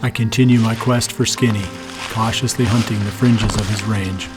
I continue my quest for Skinny, cautiously hunting the fringes of his range.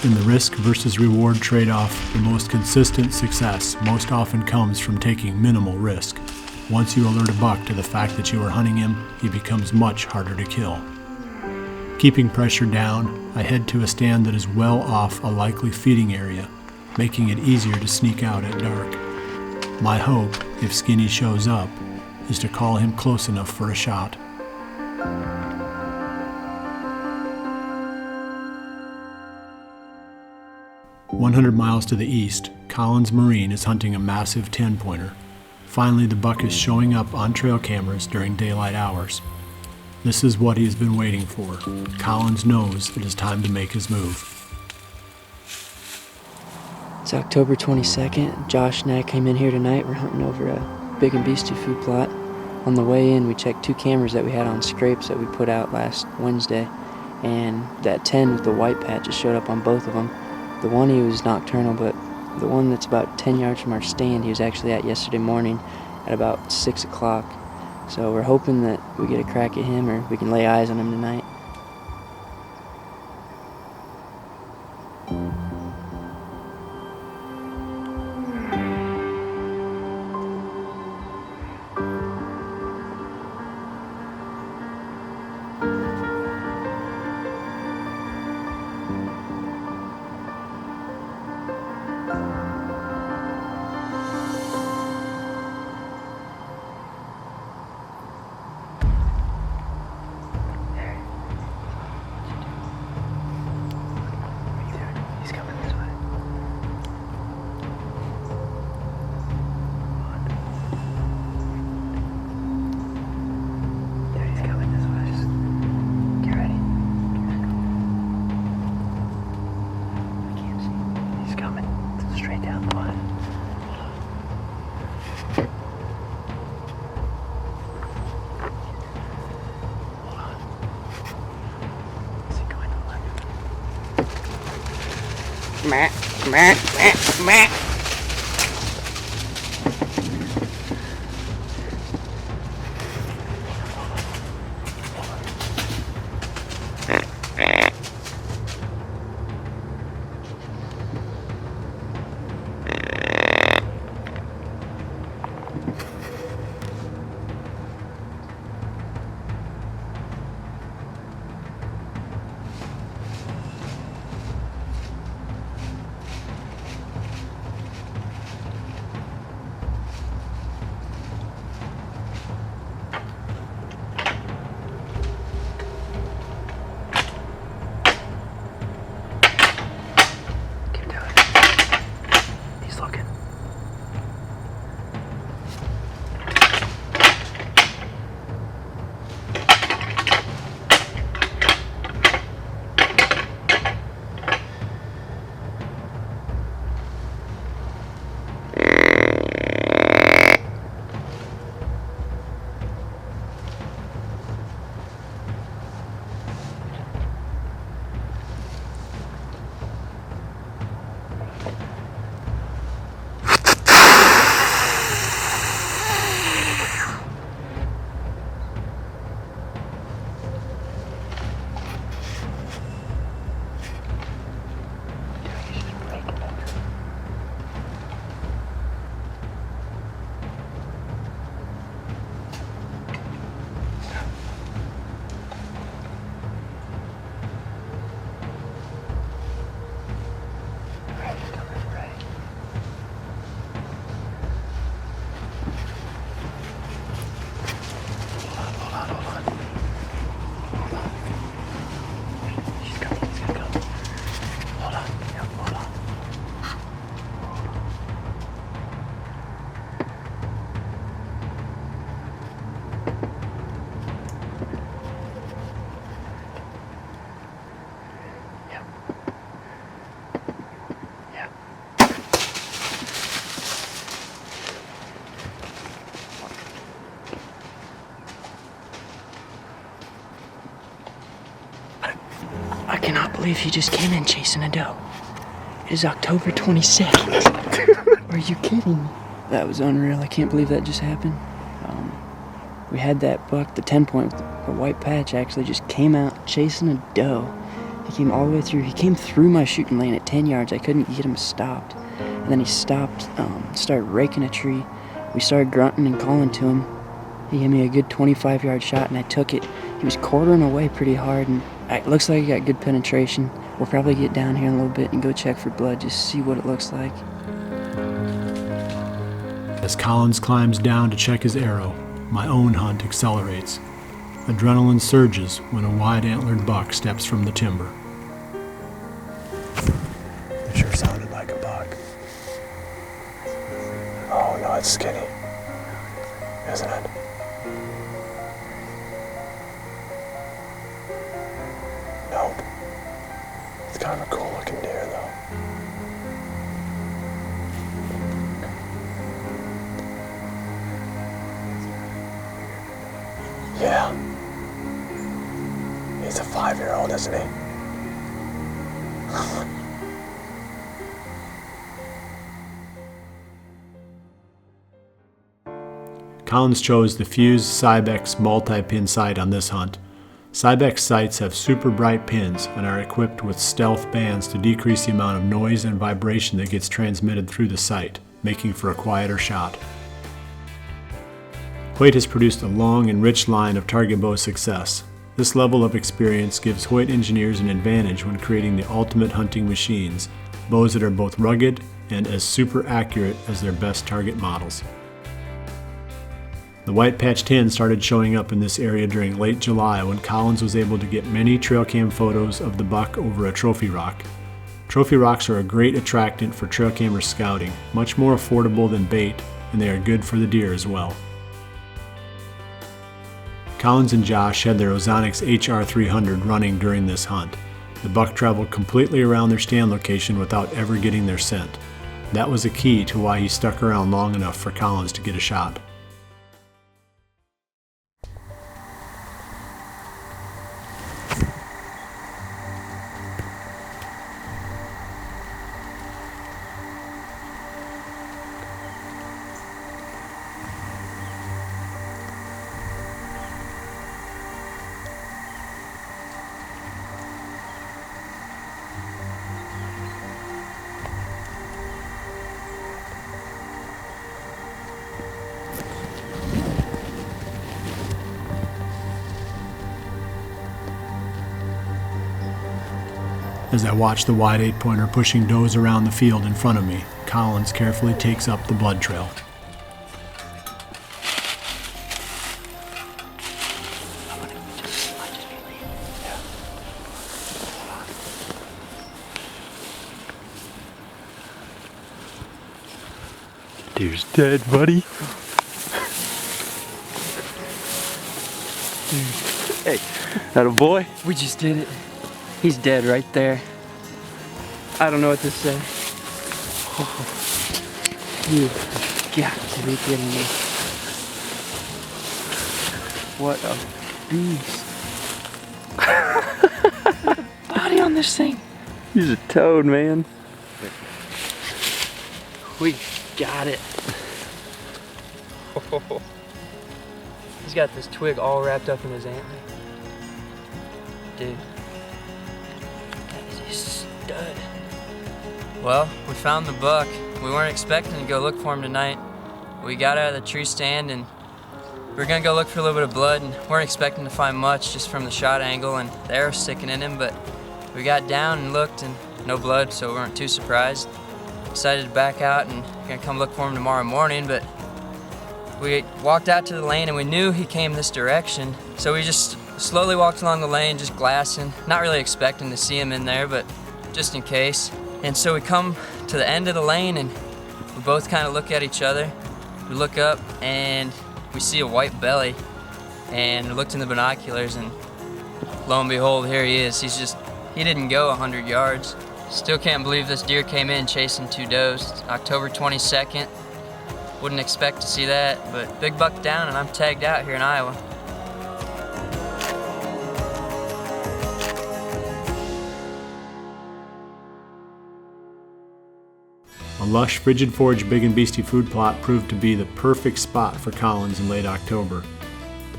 In the risk versus reward trade-off, the most consistent success most often comes from taking minimal risk. Once you alert a buck to the fact that you are hunting him, he becomes much harder to kill. Keeping pressure down, I head to a stand that is well off a likely feeding area, making it easier to sneak out at dark. My hope, if Skinny shows up, is to call him close enough for a shot. "100 miles to the east, Collins Marine is hunting a massive 10-pointer. Finally, the buck is showing up on trail cameras during daylight hours. This is what he has been waiting for. Collins knows it is time to make his move. It's October 22nd. Josh and I came in here tonight. We're hunting over a big and beastie food plot. On the way in, we checked 2 cameras that we had on scrapes that we put out last Wednesday. And that 10 with the white patch just showed up on both of them. The one, he was nocturnal, but the one that's about 10 yards from our stand, he was actually at yesterday morning at about 6 o'clock. So we're hoping that we get a crack at him or we can lay eyes on him tonight. Meh, meh, meh, meh. I cannot believe he just came in chasing a doe. It is October 22nd. Are you kidding me? That was unreal. I can't believe that just happened. we had that buck, the 10-point, the white patch actually just came out chasing a doe. He came all the way through. He came through my shooting lane at 10 yards. I couldn't get him stopped. And then he stopped, started raking a tree. We started grunting and calling to him. He gave me a good 25-yard shot, and I took it. He was quartering away pretty hard, and it looks like he got good penetration. We'll probably get down here in a little bit and go check for blood, just see what it looks like. As Collins climbs down to check his arrow, my own hunt accelerates. Adrenaline surges when a wide-antlered buck steps from the timber. It sure sounded like a buck. Oh no, it's skinny, isn't it? Nope. It's kind of a cool looking deer though. Yeah. He's a 5-year-old, isn't he? Collins chose the Fuse Cybex multi-pin sight on this hunt. Cybex sights have super bright pins and are equipped with stealth bands to decrease the amount of noise and vibration that gets transmitted through the sight, making for a quieter shot. Hoyt has produced a long and rich line of target bow success. This level of experience gives Hoyt engineers an advantage when creating the ultimate hunting machines, bows that are both rugged and as super accurate as their best target models. The white patch 10 started showing up in this area during late July when Collins was able to get many trail cam photos of the buck over a trophy rock. Trophy rocks are a great attractant for trail camera scouting, much more affordable than bait, and they are good for the deer as well. Collins and Josh had their Ozonics HR300 running during this hunt. The buck traveled completely around their stand location without ever getting their scent. That was a key to why he stuck around long enough for Collins to get a shot. As I watch the wide 8-pointer pushing does around the field in front of me, Collins carefully takes up the blood trail. Deer's dead, buddy. Hey, that a boy? We just did it. He's dead right there. I don't know what to say. You got to be kidding me. What a beast. Body on this thing. He's a toad, man. We got it. He's got this twig all wrapped up in his antler. Dude. Stud. Well, we found the buck. We weren't expecting to go look for him tonight. We got out of the tree stand and we were gonna go look for a little bit of blood and weren't expecting to find much just from the shot angle and the arrow sticking in him, but we got down and looked and no blood, so we weren't too surprised. Decided to back out and gonna come look for him tomorrow morning, but we walked out to the lane and we knew he came this direction, so we just slowly walked along the lane, just glassing, not really expecting to see him in there, but just in case. And so we come to the end of the lane and we both kind of look at each other. We look up and we see a white belly and we looked in the binoculars and lo and behold, here he is. He didn't go 100 yards. Still can't believe this deer came in chasing 2 does. October 22nd. Wouldn't expect to see that, but big buck down and I'm tagged out here in Iowa. A lush, frigid forage big and beastie food plot proved to be the perfect spot for Collins in late October.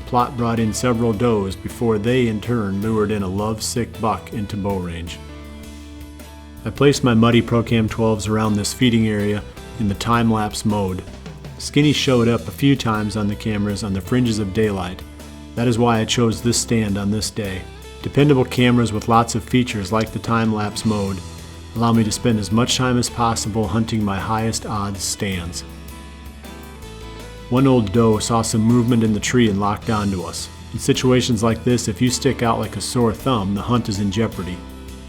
Plot brought in several does before they in turn lured in a lovesick buck into bow range. I placed my muddy Procam 12s around this feeding area in the time-lapse mode. Skinny showed up a few times on the cameras on the fringes of daylight. That is why I chose this stand on this day. Dependable cameras with lots of features like the time-lapse mode allow me to spend as much time as possible hunting my highest odds stands. One old doe saw some movement in the tree and locked onto us. In situations like this, if you stick out like a sore thumb, the hunt is in jeopardy.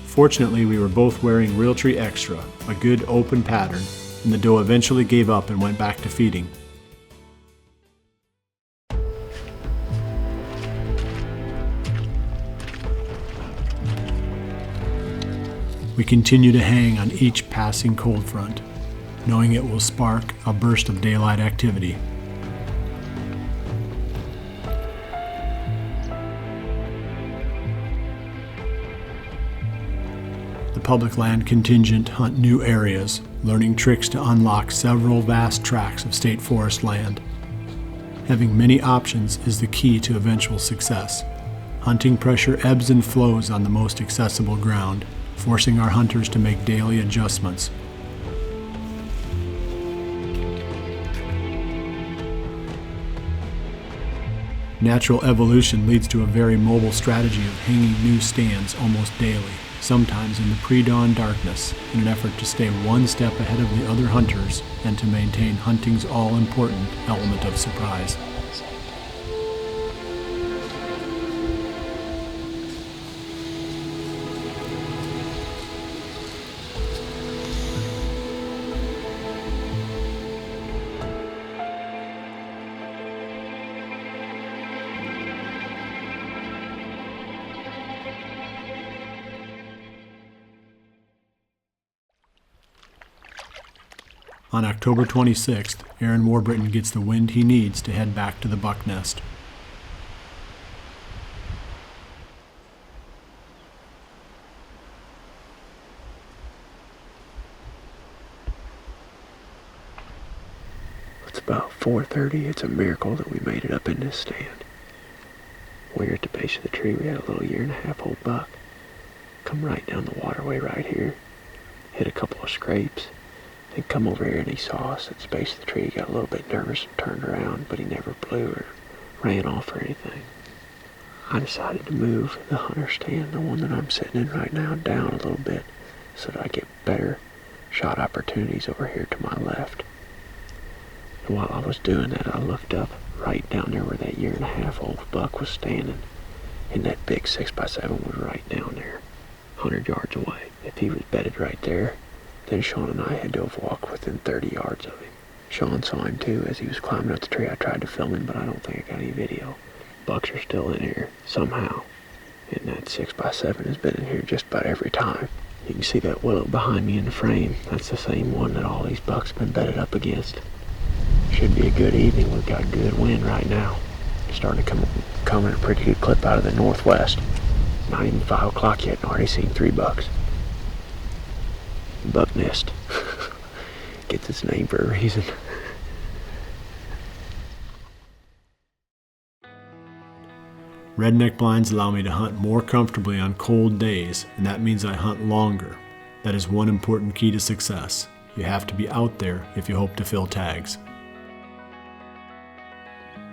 Fortunately, we were both wearing Realtree Extra, a good open pattern, and the doe eventually gave up and went back to feeding. We continue to hang on each passing cold front, knowing it will spark a burst of daylight activity. The public land contingent hunt new areas, learning tricks to unlock several vast tracts of state forest land. Having many options is the key to eventual success. Hunting pressure ebbs and flows on the most accessible ground, forcing our hunters to make daily adjustments. Natural evolution leads to a very mobile strategy of hanging new stands almost daily, sometimes in the pre-dawn darkness, in an effort to stay one step ahead of the other hunters and to maintain hunting's all-important element of surprise. On October 26th, Aaron Warbritton gets the wind he needs to head back to the buck nest. It's about 4:30. It's a miracle that we made it up in this stand. We're at the base of the tree. We had a little 1.5-year-old buck come right down the waterway right here, hit a couple of scrapes, then come over here and he saw us at the base of the tree. He got a little bit nervous and turned around, but he never blew or ran off or anything. I decided to move the hunter stand, the one that I'm sitting in right now, down a little bit so that I get better shot opportunities over here to my left. And while I was doing that, I looked up right down there where that 1.5-year-old buck was standing, and that big 6x7 was right down there, 100 yards away. If he was bedded right there, then Sean and I had to have walked within 30 yards of him. Sean saw him too as he was climbing up the tree. I tried to film him, but I don't think I got any video. Bucks are still in here, somehow. And that 6x7 has been in here just about every time. You can see that willow behind me in the frame. That's the same one that all these bucks have been bedded up against. Should be a good evening. We've got good wind right now. It's starting to come in a pretty good clip out of the northwest. Not even 5 o'clock yet, and already seen 3 bucks. Buck nest. Gets its name for a reason. Redneck blinds allow me to hunt more comfortably on cold days, and that means I hunt longer. That is one important key to success. You have to be out there if you hope to fill tags.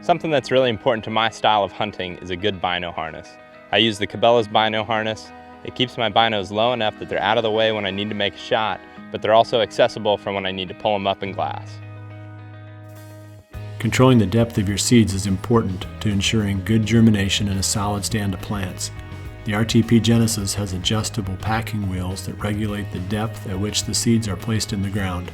Something that's really important to my style of hunting is a good bino harness. I use the Cabela's bino harness. It keeps my binos low enough that they're out of the way when I need to make a shot, but they're also accessible for when I need to pull them up in glass. Controlling the depth of your seeds is important to ensuring good germination and a solid stand of plants. The RTP Genesis has adjustable packing wheels that regulate the depth at which the seeds are placed in the ground.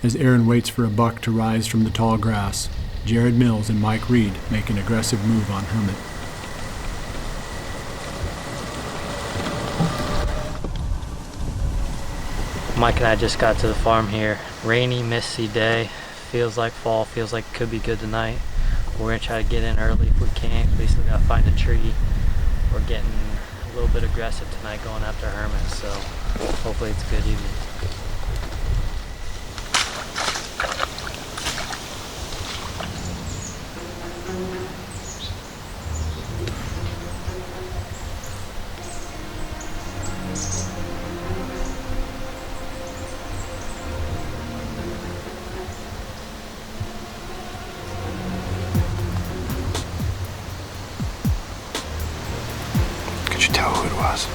As Aaron waits for a buck to rise from the tall grass, Jared Mills and Mike Reed make an aggressive move on Hermit. Mike and I just got to the farm here. Rainy, misty day. Feels like fall, feels like it could be good tonight. We're gonna try to get in early if we can, 'cause we still gotta find a tree. We're getting a little bit aggressive tonight going after Hermit, so hopefully it's a good evening. Could you tell who it was?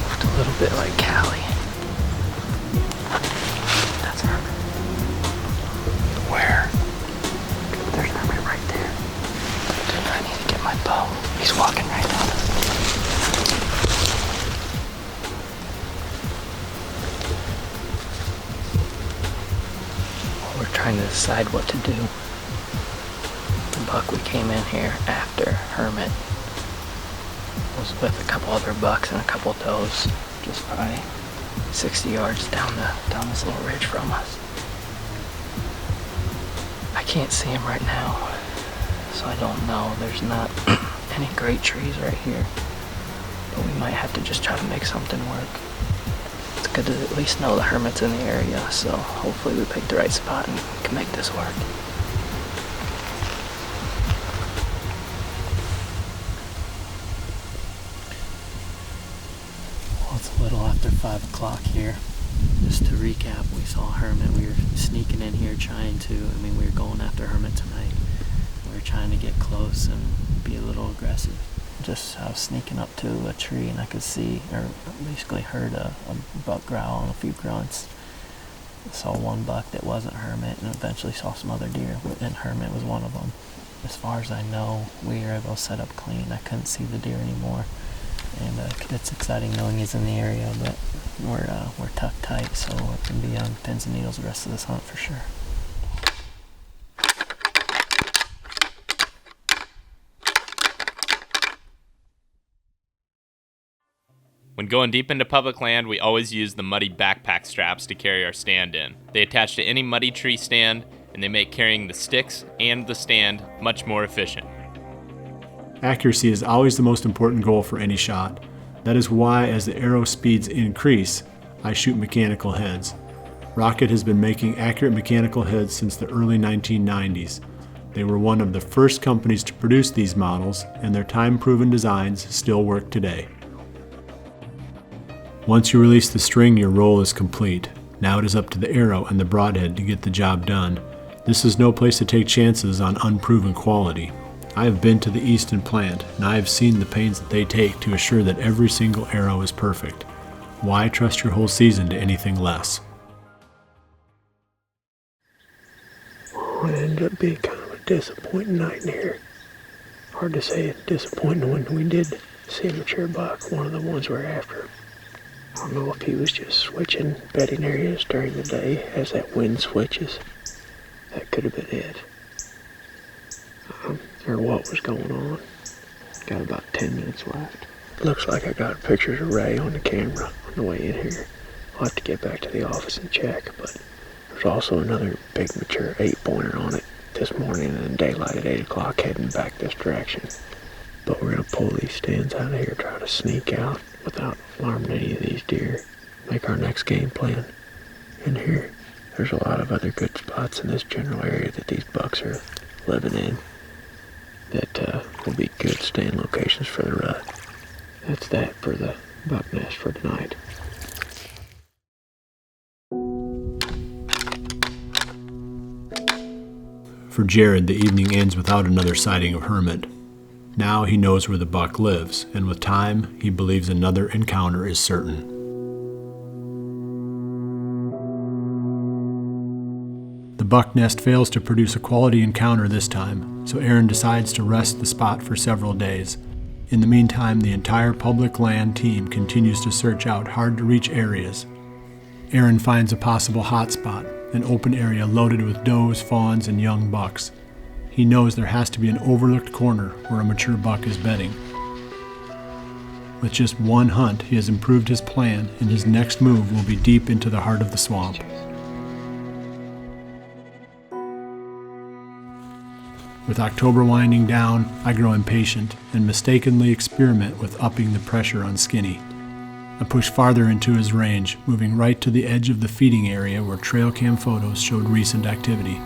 Looked a little bit like Callie. That's Hermit. Where? There's Hermit right there. Dude, I need to get my bow. He's walking right on us. We're trying to decide what to do. The buck we came in here after, Hermit, was with a couple other bucks and a couple does, just probably 60 yards down this little ridge from us. I can't see him right now, so I don't know. There's not any great trees right here, but we might have to just try to make something work. It's good to at least know the Hermit's in the area, so hopefully we pick the right spot and can make this work. Well, it's a little after 5 o'clock here. Just to recap, we saw Hermit. We were sneaking in here we were going after Hermit tonight. We were trying to get close and be a little aggressive. I was sneaking up to a tree and I could see, or basically heard a buck growl and a few grunts. I saw one buck that wasn't Hermit and eventually saw some other deer, and Hermit was one of them. As far as I know, we were able to set up clean. I couldn't see the deer anymore. And it's exciting knowing he's in the area, but we're tucked tight, so we're going to be on pins and needles the rest of this hunt for sure. When going deep into public land, we always use the muddy backpack straps to carry our stand in. They attach to any muddy tree stand, and they make carrying the sticks and the stand much more efficient. Accuracy is always the most important goal for any shot. That is why, as the arrow speeds increase, I shoot mechanical heads. Rocket has been making accurate mechanical heads since the early 1990s. They were one of the first companies to produce these models, and their time-proven designs still work today. Once you release the string, your roll is complete. Now it is up to the arrow and the broadhead to get the job done. This is no place to take chances on unproven quality. I have been to the Easton plant, and I have seen the pains that they take to assure that every single arrow is perfect. Why trust your whole season to anything less? Well, it ended up being kind of a disappointing night in here. Hard to say it's disappointing when we did see a mature buck, one of the ones we're after. I don't know if he was just switching bedding areas during the day as that wind switches. That could have been it. Or what was going on. Got about 10 minutes left. Looks like I got pictures of Ray on the camera on the way in here. I'll have to get back to the office and check, but there's also another big mature 8-pointer on it this morning in daylight at 8 o'clock heading back this direction. But we're going to pull these stands out of here, try to sneak out without alarming any of these deer. Make our next game plan. In here, there's a lot of other good spots in this general area that these bucks are living in that will be good stand locations for the rut. That's that for the buck nest for tonight. For Jared, the evening ends without another sighting of Hermit. Now he knows where the buck lives, and with time, he believes another encounter is certain. The buck nest fails to produce a quality encounter this time, so Aaron decides to rest the spot for several days. In the meantime, the entire public land team continues to search out hard-to-reach areas. Aaron finds a possible hotspot, an open area loaded with does, fawns, and young bucks. He knows there has to be an overlooked corner where a mature buck is bedding. With just one hunt, he has improved his plan, and his next move will be deep into the heart of the swamp. With October winding down, I grow impatient and mistakenly experiment with upping the pressure on Skinny. I push farther into his range, moving right to the edge of the feeding area where trail cam photos showed recent activity.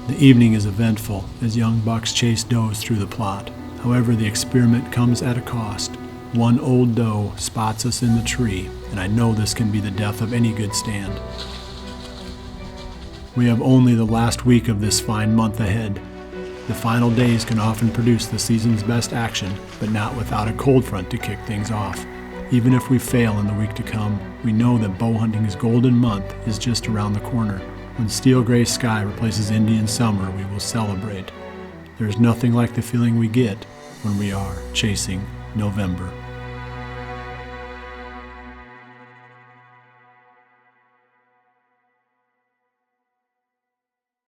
The evening is eventful as young bucks chase does through the plot. However, the experiment comes at a cost. One old doe spots us in the tree, and I know this can be the death of any good stand. We have only the last week of this fine month ahead. The final days can often produce the season's best action, but not without a cold front to kick things off. Even if we fail in the week to come, we know that bow hunting's golden month is just around the corner. When steel gray sky replaces Indian summer, we will celebrate. There's nothing like the feeling we get when we are chasing November.